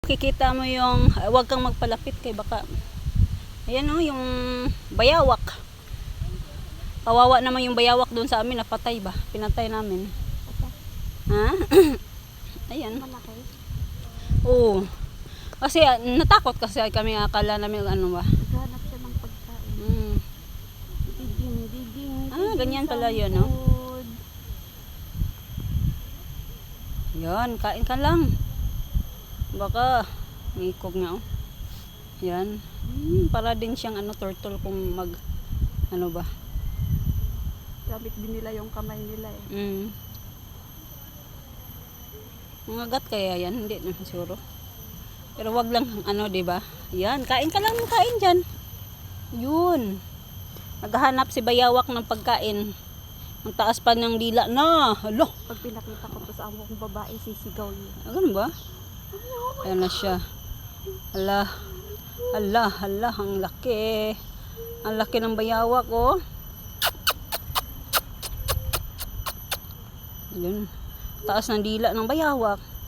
Kikita mo yung, huwag kang magpalapit kay baka, ayan o, yung bayawak. Kawawa naman yung bayawak doon sa amin, napatay ba? Pinatay namin. Ha? Ayan. Malaki. Oo. Kasi natakot kasi kami, akala namin ano ba. Naghanap siya ng pagkain. Diging. Ganyan pala yun, no? Yan, kain ka lang. Baka ngikog nga, oh. Yan. Para din siyang turtle kung ano ba. Gamit din nila yung kamay nila eh. Mga gat kaya yan, hindi na siguro. Pero wag lang di ba? Yan, kain ka lang, kain diyan. Yun. Naghahanap si bayawak ng pagkain. Ang taas pa ng dila na. Alo. Pag pinakita ko to sa amo kong babae, sisigaw niya. Ganun ba? Ayan na siya. Hala. Ang laki. Ang laki ng bayawak, oh. Yun. Taas ng dila ng bayawak.